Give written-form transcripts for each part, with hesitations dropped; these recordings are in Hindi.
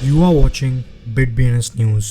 You are watching BitBNS News.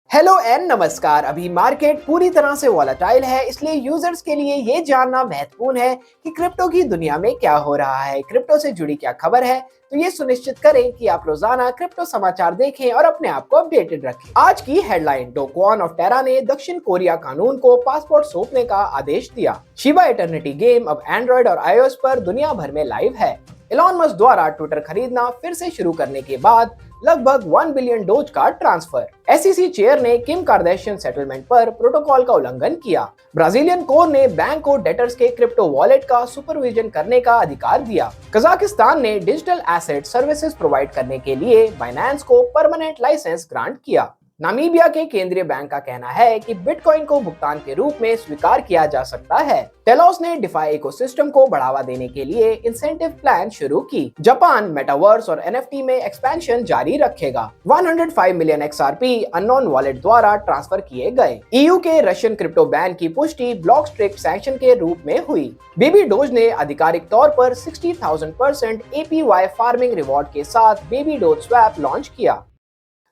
Hello and नमस्कार। अभी मार्केट पूरी तरह से वॉलेटाइल है, इसलिए यूजर्स के लिए ये जानना महत्वपूर्ण है कि क्रिप्टो की दुनिया में क्या हो रहा है, क्रिप्टो से जुड़ी क्या खबर है। तो ये सुनिश्चित करें कि आप रोजाना क्रिप्टो समाचार देखें और अपने आप को अपडेटेड रखें। आज की हेडलाइन, डो क्वन ऑफ टेरा ने दक्षिण कोरिया कानून को पासपोर्ट सौंपने का आदेश दिया। शिबा इटर्निटी गेम अब एंड्रॉइड और iOS पर दुनिया भर में लाइव है। एलॉन मस्क द्वारा ट्विटर खरीदना फिर से शुरू करने के बाद लगभग 1 बिलियन डोज का ट्रांसफर। एसईसी चेयर ने किम कार्दाशियन सेटलमेंट पर प्रोटोकॉल का उल्लंघन किया। ब्राजीलियन कोर्ट ने बैंक को डेटर्स के क्रिप्टो वॉलेट का सुपरविजन करने का अधिकार दिया। कजाकिस्तान ने डिजिटल एसेट सर्विसेज प्रोवाइड करने के लिए बाइनेंस को परमानेंट लाइसेंस ग्रांट किया। नामीबिया के केंद्रीय बैंक का कहना है कि बिटकॉइन को भुगतान के रूप में स्वीकार किया जा सकता है। टेलोस ने डिफाई इकोसिस्टम को बढ़ावा देने के लिए इंसेंटिव प्लान शुरू की। जापान मेटावर्स और एनएफटी में एक्सपेंशन जारी रखेगा। 105 मिलियन XRP अननोन वॉलेट द्वारा ट्रांसफर किए गए। ईयू के रशियन क्रिप्टो बैन की पुष्टि ब्लॉक स्ट्रिक्ट सैंक्शन के रूप में हुई। बेबी डोज ने आधिकारिक तौर पर 60,000% APY फार्मिंग रिवॉर्ड के साथ बेबी डोज स्वैप लॉन्च किया।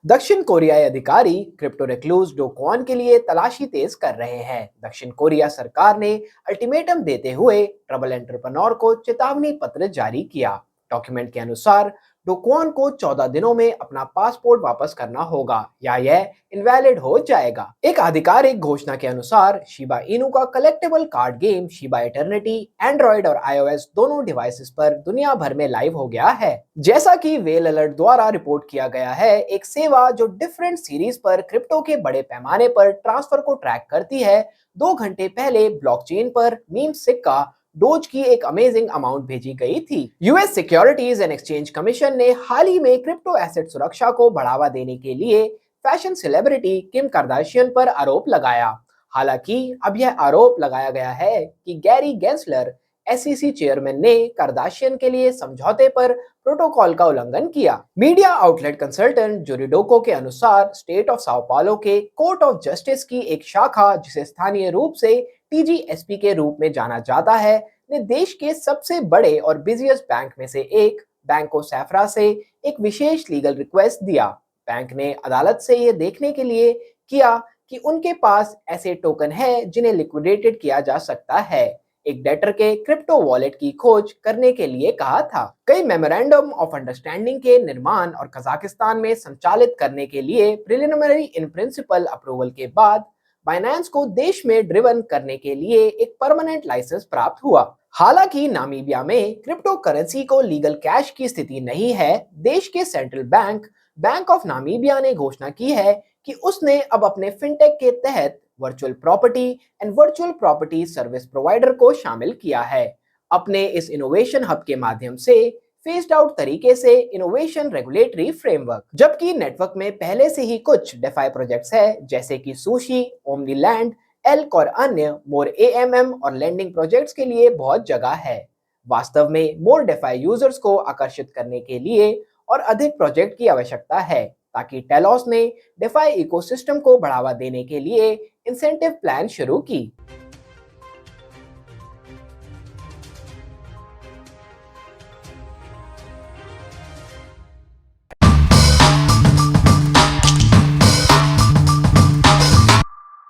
दक्षिण कोरियाई अधिकारी क्रिप्टो रिक्लूज डो क्वन के लिए तलाशी तेज कर रहे हैं। दक्षिण कोरिया सरकार ने अल्टीमेटम देते हुए ट्रबल एंटरप्रेन्योर को चेतावनी पत्र जारी किया। डॉक्यूमेंट के अनुसार डो क्वन को 14 दिनों में अपना पासपोर्ट वापस करना होगा या यह इनवैलिड हो जाएगा। एक आधिकारिक घोषणा के अनुसार शिबा इनू का collectable card game Shiba eternity Android और iOS दोनों डिवाइसेस पर दुनिया भर में लाइव हो गया है। जैसा कि वेल अलर्ट द्वारा रिपोर्ट किया गया है, एक सेवा जो डिफरेंट सीरीज पर क्रिप्टो के बड़े पैमाने पर ट्रांसफर को ट्रैक करती है, 2 घंटे पहले ब्लॉकचेन पर मीम सिक्का डोज की एक अमेजिंग अमाउंट भेजी गई थी। US securities and exchange commission ने हाल ही में क्रिप्टो एसेट सुरक्षा को बढ़ावा देने के लिए फैशन सेलिब्रिटी किम कार्दाशियन पर आरोप लगाया। हालांकि अब यह आरोप लगाया गया है कि गैरी गेंसलर एसईसी चेयरमैन ने कार्दाशियन के लिए समझौते पर प्रोटोकॉल का उल्लंघन किया। मीडिया आउटलेट कंसल्टेंट जोरिडोको के अनुसार स्टेट ऑफ साओ पालो के कोर्ट ऑफ जस्टिस की एक शाखा, जिसे स्थानीय रूप से TGSP के रूप में जाना जाता है, ने देश के सबसे बड़े और बिजिएस्ट बैंक में से एक बैंको सैफरा से एक विशेष लीगल रिक्वेस्ट दिया। बैंक ने अदालत से यह देखने के लिए किया कि उनके पास ऐसे टोकन है जिन्हें लिक्विडेटेड किया जा सकता है, एक डेटर के क्रिप्टो वॉलेट की खोज करने के लिए कहा था। कई मेमोरेंडम ऑफ अंडरस्टैंडिंग के निर्माण और कजाकिस्तान में संचालित करने के लिए प्रिलिमिनरी इन प्रिंसिपल अप्रूवल के बाद बाइनेंस को देश में ड्रिवन करने के लिए एक परमानेंट लाइसेंस प्राप्त हुआ। हालांकि नामीबिया में क्रिप्टो करेंसी को लीगल कैश की स्थिति नहीं है। देश के central bank, bank of Namibia ने घोषणा की है कि उसने अब अपने फिनटेक के तहत virtual property and virtual property service provider को शामिल किया है। अपने इस इनोवेशन हब के माध्यम से फेस्ड आउट तरीके से इनोवेशन रेगुलेटरी फ्रेमवर्क, जबकि नेटवर्क में पहले से ही कुछ डेफाई प्रोजेक्ट्स है, जैसे कि सुशी, ओमनीलैंड, एल्क और अन्य मोर AMM और लेंडिंग प्रोजेक्ट्स के लिए बहुत जगह है। वास्तव में मोर डेफाई यूजर्स को आकर्षित करने के लिए और अधिक प्रोजेक्ट की आवश्यकता है, ताकि टेलोस ने डेफाई इकोसिस्टम को बढ़ावा देने के लिए इंसेंटिव प्लान शुरू की।